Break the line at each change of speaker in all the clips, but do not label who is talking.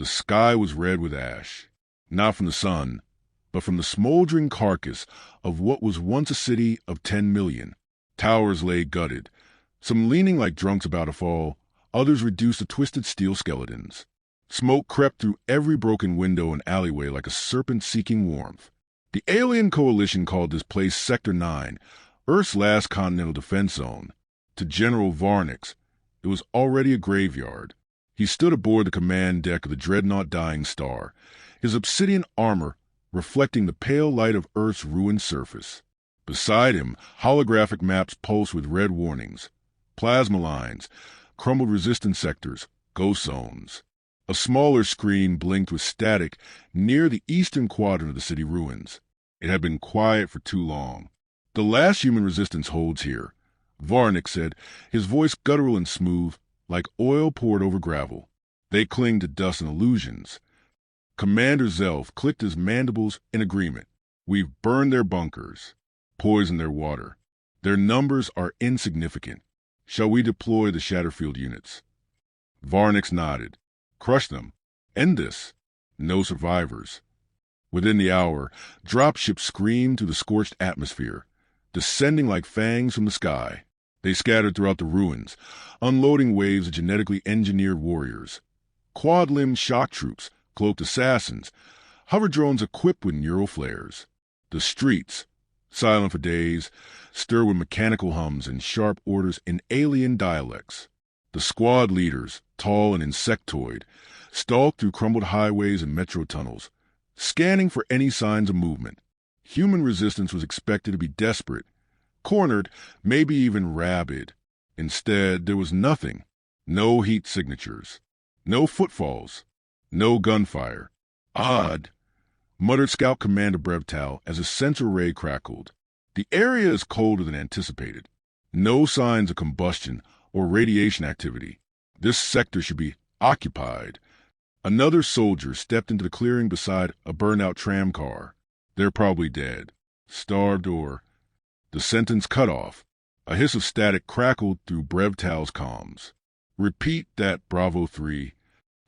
The sky was red with ash, not from the sun, but from the smoldering carcass of what was once a city of 10 million. Towers lay gutted, some leaning like drunks about to fall, others reduced to twisted steel skeletons. Smoke crept through every broken window and alleyway like a serpent seeking warmth. The alien coalition called this place Sector 9, Earth's last continental defense zone. To General Varnix, it was already a graveyard. He stood aboard the command deck of the dreadnought Dying Star, his obsidian armor reflecting the pale light of Earth's ruined surface. Beside him, holographic maps pulsed with red warnings, plasma lines, crumbled resistance sectors, ghost zones. A smaller screen blinked with static near the eastern quadrant of the city ruins. It had been quiet for too long. The last human resistance holds here, Varnick said, his voice guttural and smooth, like oil poured over gravel. They cling to dust and illusions. Commander Zelf clicked his mandibles in agreement. We've burned their bunkers, poisoned their water. Their numbers are insignificant. Shall we deploy the Shatterfield units? Varnix nodded. Crush them. End this. No survivors. Within the hour, dropships screamed through the scorched atmosphere, descending like fangs from the sky. They scattered throughout the ruins, unloading waves of genetically engineered warriors. Quad-limbed shock troops, cloaked assassins, hover drones equipped with neural flares. The streets, silent for days, stir with mechanical hums and sharp orders in alien dialects. The squad leaders, tall and insectoid, stalked through crumbled highways and metro tunnels, scanning for any signs of movement. Human resistance was expected to be desperate, cornered, maybe even rabid. Instead, there was nothing. No heat signatures. No footfalls. No gunfire. Odd, muttered Scout Commander Brevtal as a sensor ray crackled. The area is colder than anticipated. No signs of combustion or radiation activity. This sector should be occupied. Another soldier stepped into the clearing beside a burned-out tram car. They're probably dead, starved or... The sentence cut off. A hiss of static crackled through Brevtal's comms. Repeat that, Bravo 3.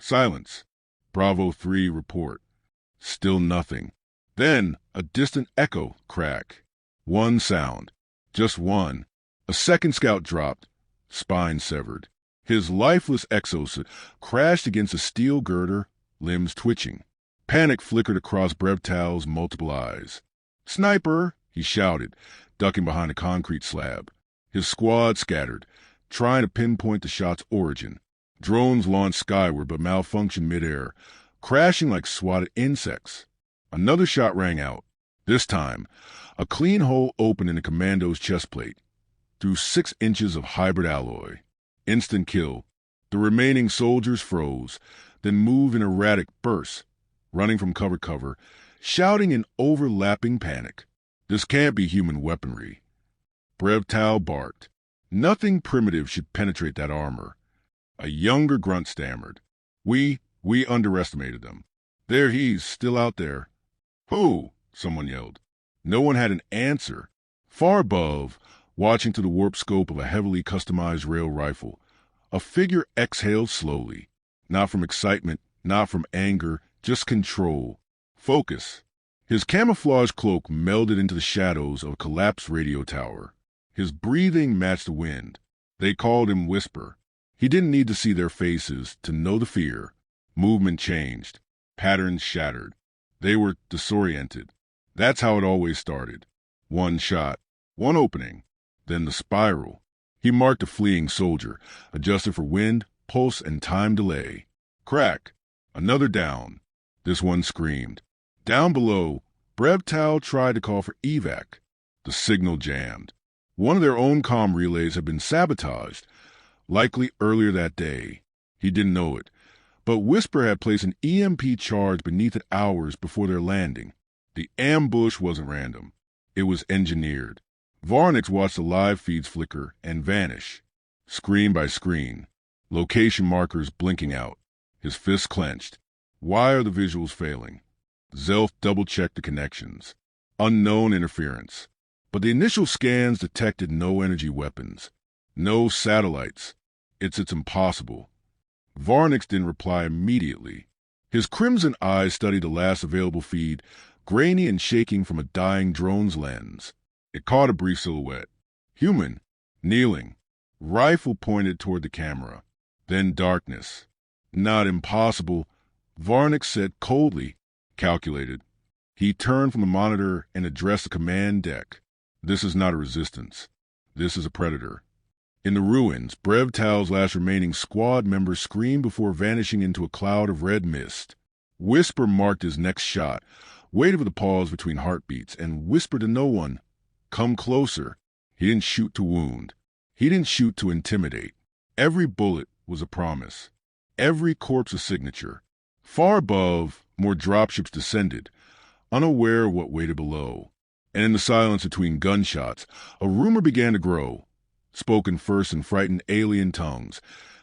Silence. Bravo 3, report. Still nothing. Then a distant echo crack. One sound. Just one. A second scout dropped, spine severed. His lifeless exosuit crashed against a steel girder, limbs twitching. Panic flickered across Brevtal's multiple eyes. Sniper, he shouted, ducking behind a concrete slab. His squad scattered, trying to pinpoint the shot's origin. Drones launched skyward but malfunctioned midair, crashing like swatted insects. Another shot rang out. This time, a clean hole opened in the commando's chest plate, through 6 inches of hybrid alloy. Instant kill. The remaining soldiers froze, then moved in erratic bursts, running from cover to cover, shouting in overlapping panic. This can't be human weaponry. Brevtal barked. Nothing primitive should penetrate that armor. A younger grunt stammered. We underestimated them. There he's, still out there. Who? Someone yelled. No one had an answer. Far above, watching through the warped scope of a heavily customized rail rifle, a figure exhaled slowly. Not from excitement, not from anger, just control. Focus. His camouflage cloak melded into the shadows of a collapsed radio tower. His breathing matched the wind. They called him Whisper. He didn't need to see their faces to know the fear. Movement changed. Patterns shattered. They were disoriented. That's how it always started. One shot. One opening. Then the spiral. He marked a fleeing soldier, adjusted for wind, pulse, and time delay. Crack. Another down. This one screamed. Down below, Brevtal tried to call for evac. The signal jammed. One of their own comm relays had been sabotaged, likely earlier that day. He didn't know it, but Whisper had placed an EMP charge beneath it hours before their landing. The ambush wasn't random. It was engineered. Varnix watched the live feeds flicker and vanish, screen by screen, location markers blinking out. His fists clenched. Why are the visuals failing? Zelf double-checked the connections. Unknown interference. But the initial scans detected no energy weapons. No satellites. It's impossible. Varnix didn't reply immediately. His crimson eyes studied the last available feed, grainy and shaking from a dying drone's lens. It caught a brief silhouette. Human, kneeling, rifle pointed toward the camera. Then darkness. Not impossible, Varnick said coldly. Calculated. He turned from the monitor and addressed the command deck. This is not a resistance. This is a predator. In the ruins, Brevtal's last remaining squad member screamed before vanishing into a cloud of red mist. Whisper marked his next shot, waited for the pause between heartbeats, and whispered to no one, "Come closer." He didn't shoot to wound. He didn't shoot to intimidate. Every bullet was a promise. Every corpse a signature. Far above, more dropships descended, unaware of what waited below. And in the silence between gunshots, a rumor began to grow, spoken first in frightened alien tongues,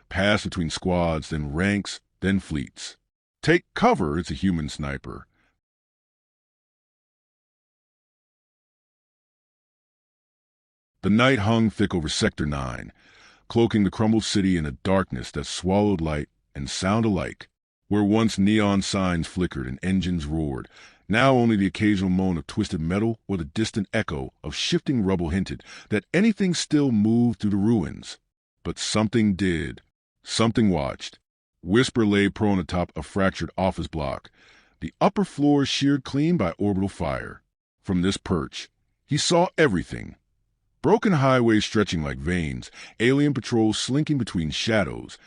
passed between squads, then ranks, then fleets. "Take cover, it's a human sniper." The night hung thick over Sector 9, cloaking the crumbled city in a darkness that swallowed light and sound alike. Where once neon signs flickered and engines roared, now only the occasional moan of twisted metal or the distant echo of shifting rubble hinted that anything still moved through the ruins. But something did. Something watched. Whisper lay prone atop a fractured office block, the upper floor sheared clean by orbital fire. From this perch, he saw everything. Broken highways stretching like veins, alien patrols slinking between shadows,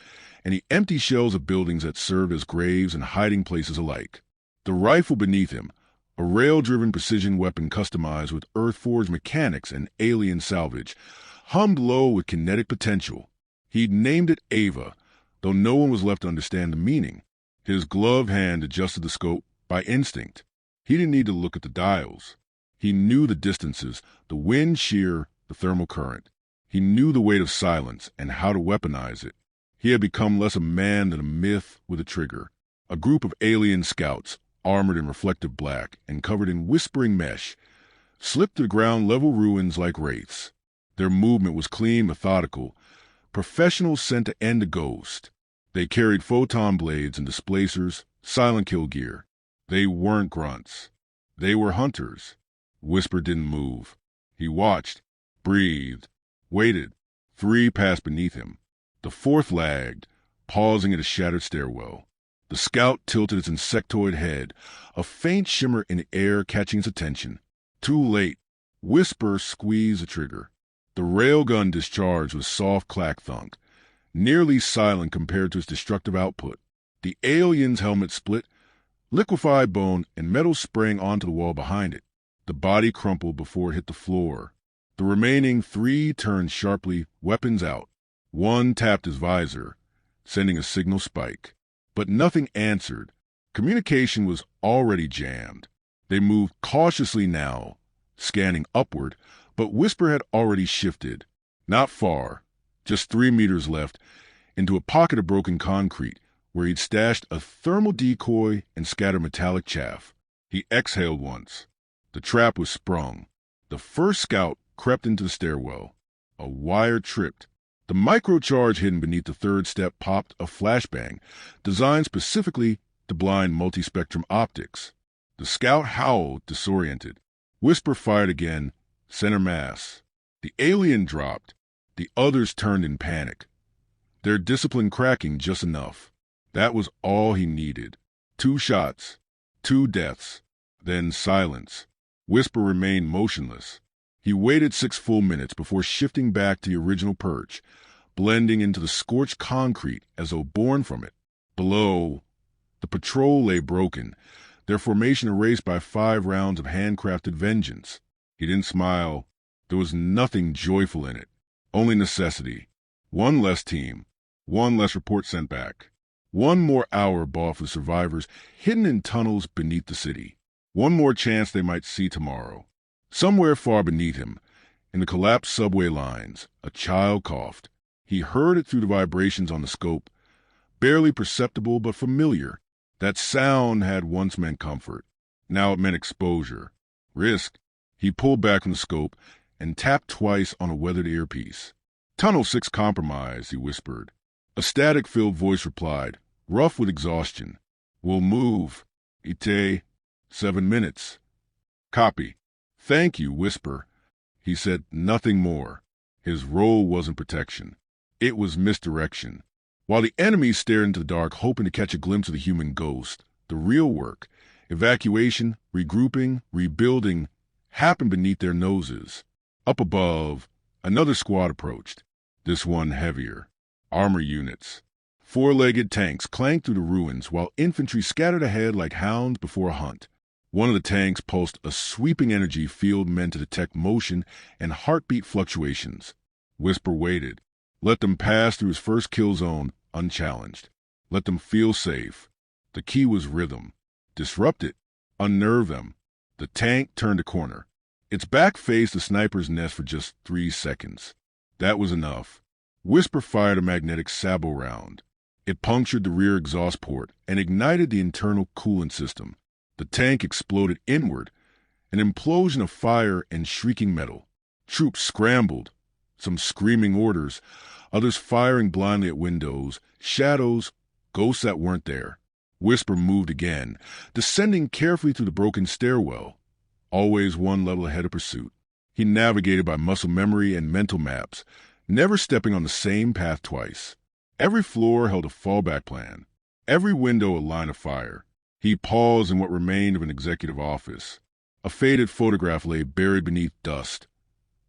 and the empty shells of buildings that served as graves and hiding places alike. The rifle beneath him, a rail-driven precision weapon customized with Earth-forged mechanics and alien salvage, hummed low with kinetic potential. He'd named it Ava, though no one was left to understand the meaning. His gloved hand adjusted the scope by instinct. He didn't need to look at the dials. He knew the distances, the wind shear, the thermal current. He knew the weight of silence and how to weaponize it. He had become less a man than a myth with a trigger. A group of alien scouts, armored in reflective black and covered in whispering mesh, slipped through ground-level ruins like wraiths. Their movement was clean, methodical, professionals sent to end a ghost. They carried photon blades and displacers, silent kill gear. They weren't grunts. They were hunters. Whisper didn't move. He watched, breathed, waited. 3 passed beneath him. The 4th lagged, pausing at a shattered stairwell. The scout tilted its insectoid head, a faint shimmer in the air catching his attention. Too late. Whisper squeezed the trigger. The railgun discharged with soft clack thunk, nearly silent compared to its destructive output. The alien's helmet split, liquefied bone and metal sprang onto the wall behind it. The body crumpled before it hit the floor. The remaining 3 turned sharply, weapons out. One tapped his visor, sending a signal spike. But nothing answered. Communication was already jammed. They moved cautiously now, scanning upward, but Whisper had already shifted. Not far, just 3 meters left, into a pocket of broken concrete where he'd stashed a thermal decoy and scattered metallic chaff. He exhaled once. The trap was sprung. The first scout crept into the stairwell. A wire tripped. The microcharge hidden beneath the 3rd step popped a flashbang, designed specifically to blind multispectrum optics. The scout howled, disoriented. Whisper fired again, center mass. The alien dropped. The others turned in panic. Their discipline cracking just enough. That was all he needed. 2 shots. 2 deaths. Then silence. Whisper remained motionless. He waited 6 full minutes before shifting back to the original perch, blending into the scorched concrete as though born from it. Below, the patrol lay broken, their formation erased by 5 rounds of handcrafted vengeance. He didn't smile. There was nothing joyful in it, only necessity. 1 less team, 1 less report sent back. 1 more hour bought for survivors hidden in tunnels beneath the city. 1 more chance they might see tomorrow. Somewhere far beneath him, in the collapsed subway lines, a child coughed. He heard it through the vibrations on the scope, barely perceptible but familiar. That sound had once meant comfort. Now it meant exposure. Risk. He pulled back from the scope and tapped twice on a weathered earpiece. "Tunnel 6 compromised," he whispered. A static-filled voice replied, rough with exhaustion. We'll move. Ite. 7 minutes. Copy. Thank you, Whisper. He said nothing more. His role wasn't protection. It was misdirection. While the enemy stared into the dark, hoping to catch a glimpse of the human ghost, the real work, evacuation, regrouping, rebuilding, happened beneath their noses. Up above, another squad approached, this one heavier. Armor units. Four-legged tanks clanked through the ruins while infantry scattered ahead like hounds before a hunt. One of the tanks pulsed a sweeping energy field meant to detect motion and heartbeat fluctuations. Whisper waited. Let them pass through his first kill zone unchallenged. Let them feel safe. The key was rhythm. Disrupt it. Unnerve them. The tank turned a corner. Its back faced the sniper's nest for just 3 seconds. That was enough. Whisper fired a magnetic sabot round. It punctured the rear exhaust port and ignited the internal coolant system. The tank exploded inward, an implosion of fire and shrieking metal. Troops scrambled, some screaming orders, others firing blindly at windows, shadows, ghosts that weren't there. Whisper moved again, descending carefully through the broken stairwell, always one level ahead of pursuit. He navigated by muscle memory and mental maps, never stepping on the same path twice. Every floor held a fallback plan, every window a line of fire. He paused in what remained of an executive office. A faded photograph lay buried beneath dust.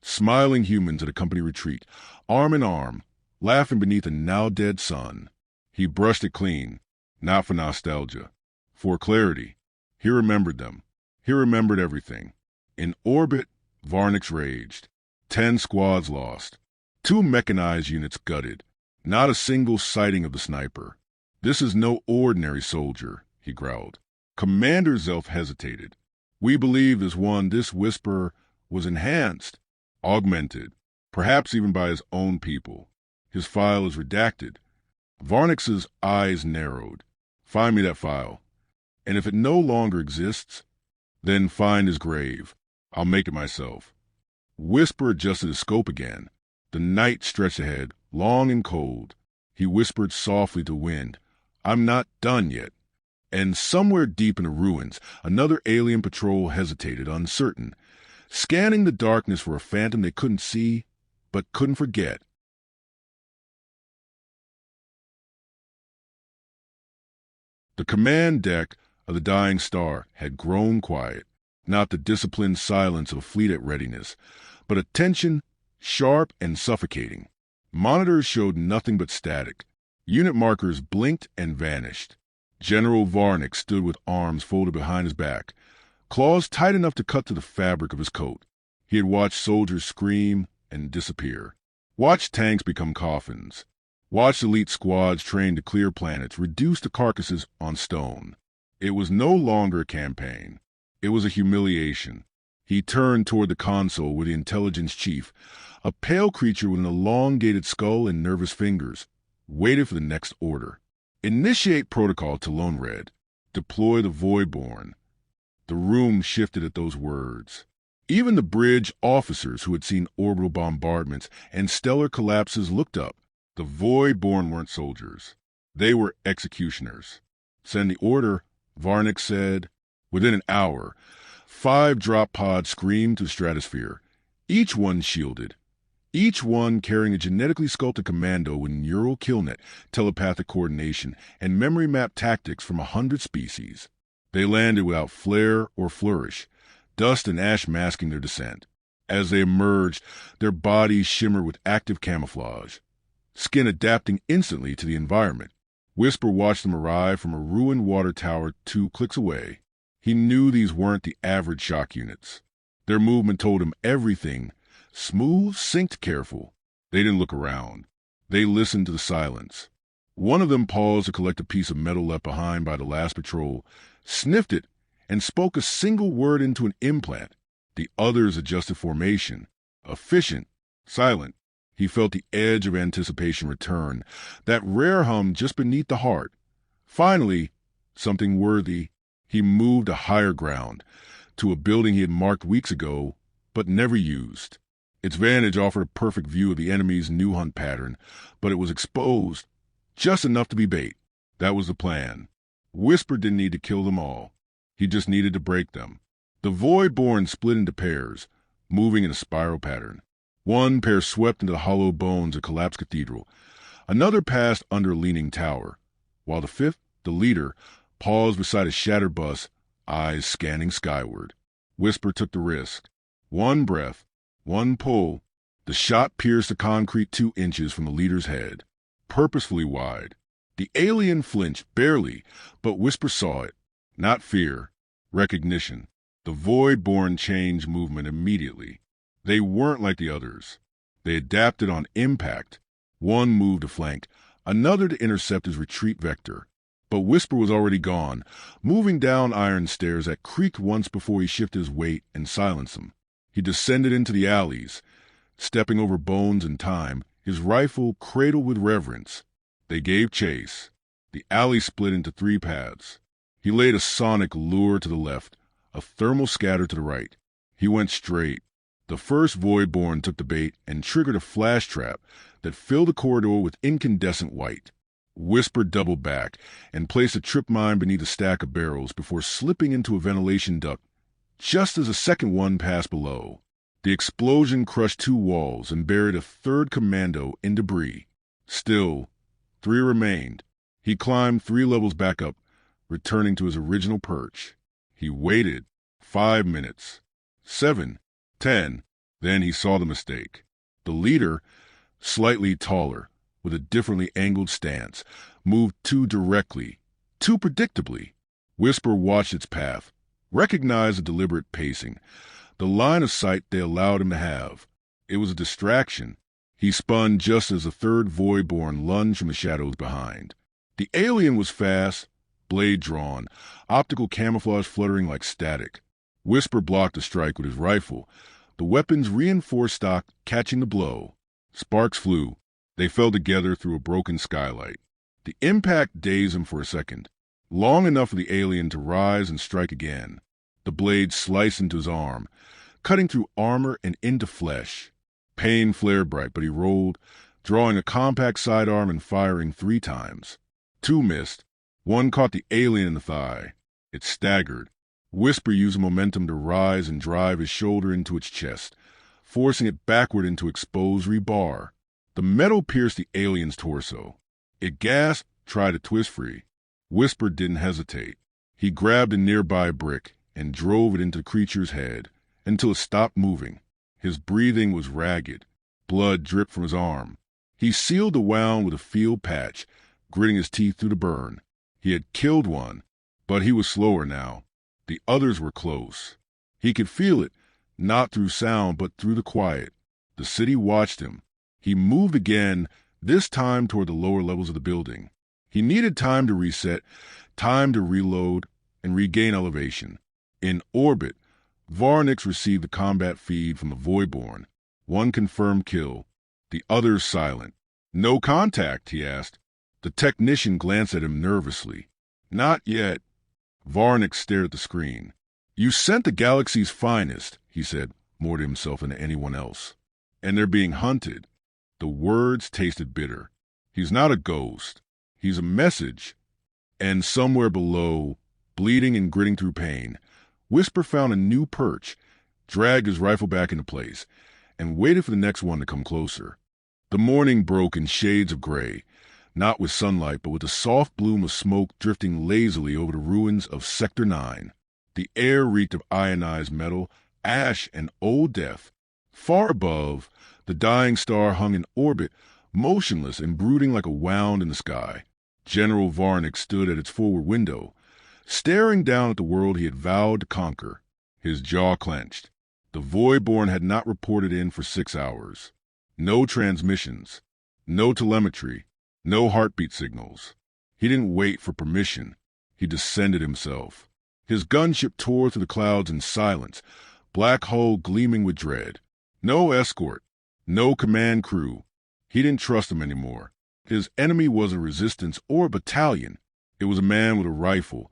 Smiling humans at a company retreat, arm in arm, laughing beneath a now-dead sun. He brushed it clean, not for nostalgia, for clarity. He remembered them. He remembered everything. In orbit, Varnix raged. 10 squads lost. 2 mechanized units gutted. Not a single sighting of the sniper. This is no ordinary soldier, he growled. Commander Zelf hesitated. We believe this Whisper was enhanced, augmented, perhaps even by his own people. His file is redacted. Varnix's eyes narrowed. Find me that file. And if it no longer exists, then find his grave. I'll make it myself. Whisper adjusted his scope again. The night stretched ahead, long and cold. He whispered softly to wind, I'm not done yet. And somewhere deep in the ruins, another alien patrol hesitated, uncertain, scanning the darkness for a phantom they couldn't see, but couldn't forget. The command deck of the Dying Star had grown quiet, not the disciplined silence of a fleet at readiness, but a tension sharp and suffocating. Monitors showed nothing but static. Unit markers blinked and vanished. General Varnix stood with arms folded behind his back, claws tight enough to cut through the fabric of his coat. He had watched soldiers scream and disappear, watched tanks become coffins, watched elite squads trained to clear planets, reduce to carcasses on stone. It was no longer a campaign. It was a humiliation. He turned toward the console where the intelligence chief, a pale creature with an elongated skull and nervous fingers, waited for the next order. Initiate protocol, Talon read. Deploy the Voidborn. The room shifted at those words. Even the bridge officers who had seen orbital bombardments and stellar collapses looked up. The Voidborn weren't soldiers. They were executioners. Send the order, Varnix said. Within an hour, 5 drop pods screamed to the stratosphere, each one shielded. Each one carrying a genetically sculpted commando with neural killnet, telepathic coordination, and memory map tactics from 100 species. They landed without flare or flourish, dust and ash masking their descent. As they emerged, their bodies shimmered with active camouflage, skin adapting instantly to the environment. Whisper watched them arrive from a ruined water tower 2 clicks away. He knew these weren't the average shock units. Their movement told him everything. Smooth, synced, careful. They didn't look around. They listened to the silence. One of them paused to collect a piece of metal left behind by the last patrol, sniffed it, and spoke a single word into an implant. The others adjusted formation. Efficient, silent. He felt the edge of anticipation return, that rare hum just beneath the heart. Finally, something worthy. He moved to higher ground, to a building he had marked weeks ago, but never used. Its vantage offered a perfect view of the enemy's new hunt pattern, but it was exposed, just enough to be bait. That was the plan. Whisper didn't need to kill them all. He just needed to break them. The void-born split into pairs, moving in a spiral pattern. One pair swept into the hollow bones of a collapsed cathedral. Another passed under a leaning tower, while the fifth, the leader, paused beside a shattered bus, eyes scanning skyward. Whisper took the risk. One breath, one pull. The shot pierced the concrete 2 inches from the leader's head, purposefully wide. The alien flinched, barely, but Whisper saw it. Not fear, recognition. The void-born changed movement immediately. They weren't like the others. They adapted on impact. One moved to flank, another to intercept his retreat vector. But Whisper was already gone, moving down iron stairs that creaked once before he shifted his weight and silenced them. He descended into the alleys, stepping over bones and time, his rifle cradled with reverence. They gave chase. The alley split into 3 paths. He laid a sonic lure to the left, a thermal scatter to the right. He went straight. The first void-born took the bait and triggered a flash trap that filled the corridor with incandescent white. Whisper doubled back and placed a trip mine beneath a stack of barrels before slipping into a ventilation duct just as a second one passed below. The explosion crushed 2 walls and buried a third commando in debris. Still, 3 remained. He climbed 3 levels back up, returning to his original perch. He waited. 5 minutes. 7. 10. Then he saw the mistake. The leader, slightly taller, with a differently angled stance, moved too directly, too predictably. Whisper watched its path, recognized the deliberate pacing, the line of sight they allowed him to have. It was a distraction. He spun just as the third void-born lunged from the shadows behind. The alien was fast, blade drawn, optical camouflage fluttering like static. Whisper blocked the strike with his rifle, the weapon's reinforced stock catching the blow. Sparks flew. They fell together through a broken skylight. The impact dazed him for a second, long enough for the alien to rise and strike again. The blade sliced into his arm, cutting through armor and into flesh. Pain flared bright, but he rolled, drawing a compact sidearm and firing 3 times. 2 missed. 1 caught the alien in the thigh. It staggered. Whisper used momentum to rise and drive his shoulder into its chest, forcing it backward into exposed rebar. The metal pierced the alien's torso. It gasped, tried to twist free. Whisper didn't hesitate. He grabbed a nearby brick and drove it into the creature's head until it stopped moving. His breathing was ragged. Blood dripped from his arm. He sealed the wound with a field patch, gritting his teeth through the burn. He had killed one, but he was slower now. The others were close. He could feel it, not through sound but through the quiet. The city watched him. He moved again, this time toward the lower levels of the building. He needed time to reset, time to reload, and regain elevation. In orbit, Varnix received the combat feed from the Voidborn. 1 confirmed kill, the others silent. "No contact?" he asked. The technician glanced at him nervously. "Not yet." Varnix stared at the screen. "You sent the galaxy's finest," he said, more to himself than to anyone else. "And they're being hunted." The words tasted bitter. He's not a ghost. He's a message. And somewhere below, bleeding and gritting through pain, Whisper found a new perch, dragged his rifle back into place, and waited for the next one to come closer. The morning broke in shades of gray, not with sunlight but with a soft bloom of smoke drifting lazily over the ruins of Sector 9. The air reeked of ionized metal, ash, and old death. Far above, the dying star hung in orbit, motionless and brooding like a wound in the sky. General Varnix stood at its forward window, staring down at the world he had vowed to conquer. His jaw clenched. The Voidborn had not reported in for 6 hours. No transmissions, no telemetry, no heartbeat signals. He didn't wait for permission. He descended himself. His gunship tore through the clouds in silence, black hull gleaming with dread. No escort, no command crew. He didn't trust them anymore. His enemy wasn't resistance or a battalion. It was a man with a rifle,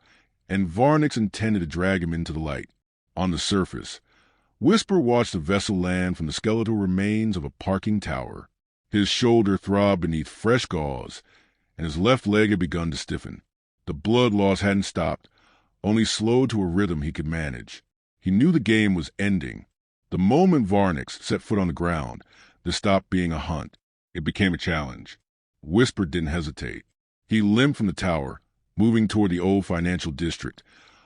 and Varnix intended to drag him into the light. On the surface, Whisper watched the vessel land from the skeletal remains of a parking tower. His shoulder throbbed beneath fresh gauze, and his left leg had begun to stiffen. The blood loss hadn't stopped, only slowed to a rhythm he could manage. He knew the game was ending. The moment Varnix set foot on the ground, this stopped being a hunt. It became a challenge. Whisper didn't hesitate. He limped from the tower, moving toward the old financial district,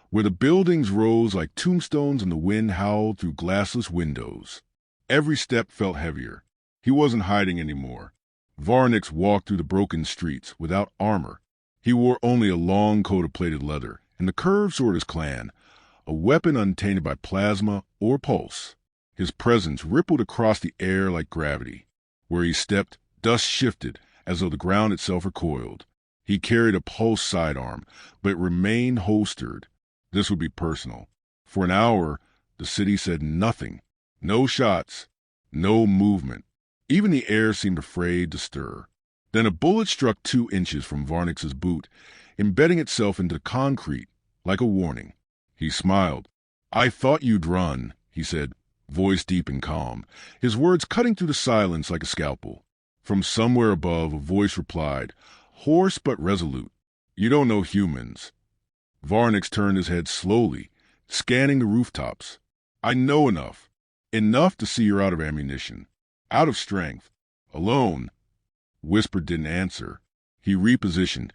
where the buildings rose like tombstones and the wind howled through glassless windows. Every step felt heavier. He wasn't hiding anymore. Varnix walked through the broken streets without armor. He wore only a long coat of plated leather and the curved sword of his clan, a weapon untainted by plasma or pulse. His presence rippled across the air like gravity. Where he stepped, dust shifted as though the ground itself recoiled. He carried a pulse sidearm, but it remained holstered. This would be personal. For an hour, the city said nothing. No shots, no movement. Even the air seemed afraid to stir. Then a bullet struck 2 inches from Varnix's boot, embedding itself into the concrete like a warning. He smiled. "I thought you'd run," he said, voice deep and calm, his words cutting through the silence like a scalpel. From somewhere above, a voice replied, hoarse but resolute, "You don't know humans." Varnix turned his head slowly, scanning the rooftops. "I know enough. Enough to see you're out of ammunition, out of strength, alone." Whisper didn't answer. He repositioned,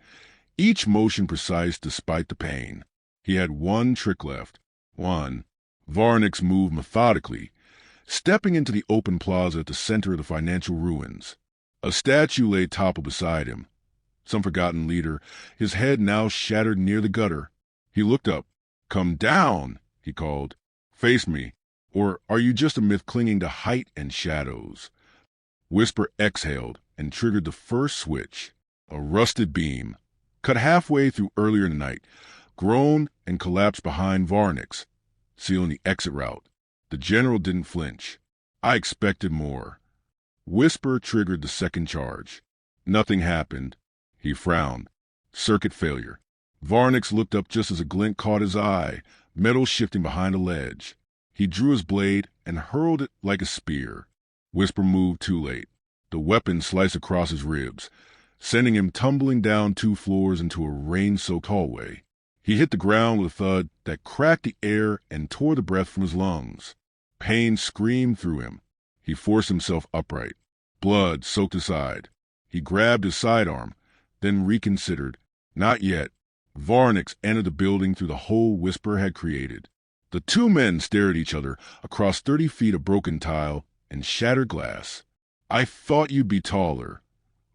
each motion precise despite the pain. He had one trick left. One. Varnix moved methodically, stepping into the open plaza at the center of the financial ruins. A statue lay toppled beside him. Some forgotten leader, his head now shattered near the gutter. He looked up. "Come down," he called. "Face me. Or are you just a myth clinging to height and shadows?" Whisper exhaled and triggered the first switch. A rusted beam, cut halfway through earlier in the night, groaned and collapsed behind Varnix, sealing the exit route. The general didn't flinch. "I expected more." Whisper triggered the second charge. Nothing happened. He frowned. Circuit failure. Varnix looked up just as a glint caught his eye, metal shifting behind a ledge. He drew his blade and hurled it like a spear. Whisper moved too late. The weapon sliced across his ribs, sending him tumbling down 2 floors into a rain-soaked hallway. He hit the ground with a thud that cracked the air and tore the breath from his lungs. Pain screamed through him. He forced himself upright. Blood soaked his side. He grabbed his sidearm, then reconsidered. Not yet. Varnix entered the building through the hole Whisper had created. The 2 men stared at each other across 30 feet of broken tile and shattered glass. "I thought you'd be taller,"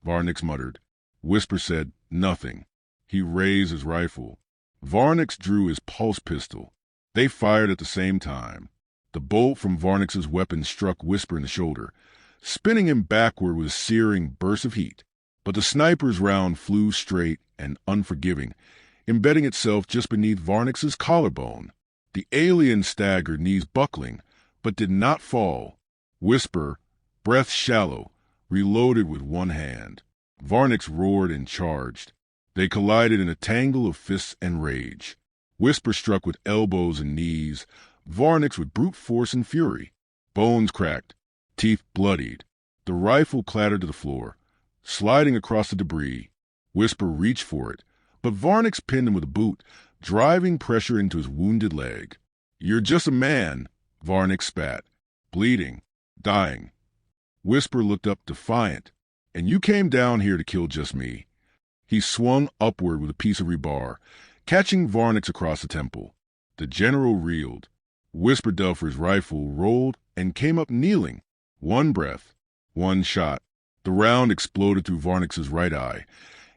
Varnix muttered. Whisper said nothing. He raised his rifle. Varnix drew his pulse pistol. They fired at the same time. The bolt from Varnix's weapon struck Whisper in the shoulder, spinning him backward with a searing burst of heat. But the sniper's round flew straight and unforgiving, embedding itself just beneath Varnix's collarbone. The alien staggered, knees buckling, but did not fall. Whisper, breath shallow, reloaded with one hand. Varnix roared and charged. They collided in a tangle of fists and rage. Whisper struck with elbows and knees, Varnix with brute force and fury. Bones cracked, teeth bloodied. The rifle clattered to the floor, sliding across the debris. Whisper reached for it, but Varnix pinned him with a boot, driving pressure into his wounded leg. "You're just a man," Varnix spat. "Bleeding, dying." Whisper looked up defiant. "And you came down here to kill just me." He swung upward with a piece of rebar, catching Varnix across the temple. The general reeled. Whisper dug for his rifle, rolled, and came up kneeling. One breath, one shot. The round exploded through Varnix's right eye,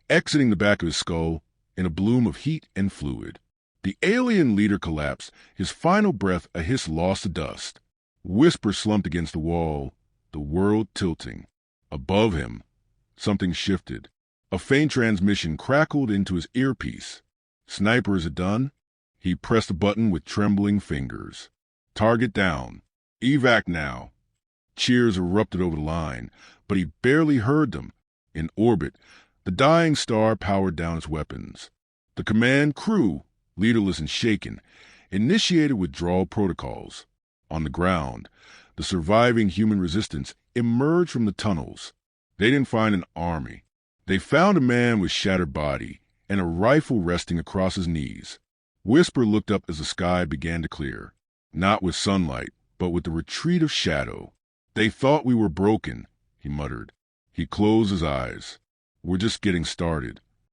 exiting the back of his skull in a bloom of heat and fluid. The alien leader collapsed, his final breath a hiss lost to dust. Whisper slumped against the wall, the world tilting. Above him, something shifted. A faint transmission crackled into his earpiece. "Sniper, is it done?" He pressed a button with trembling fingers. "Target down. Evac now." Cheers erupted over the line, but he barely heard them. In orbit, the dying star powered down its weapons. The command crew, leaderless and shaken, initiated withdrawal protocols. On the ground, the surviving human resistance emerged from the tunnels. They didn't find an army. They found a man with shattered body and a rifle resting across his knees. Whisper looked up as the sky began to clear, not with sunlight, but with the retreat of shadow. "They thought we were broken," he muttered. He closed his eyes. "We're just getting started."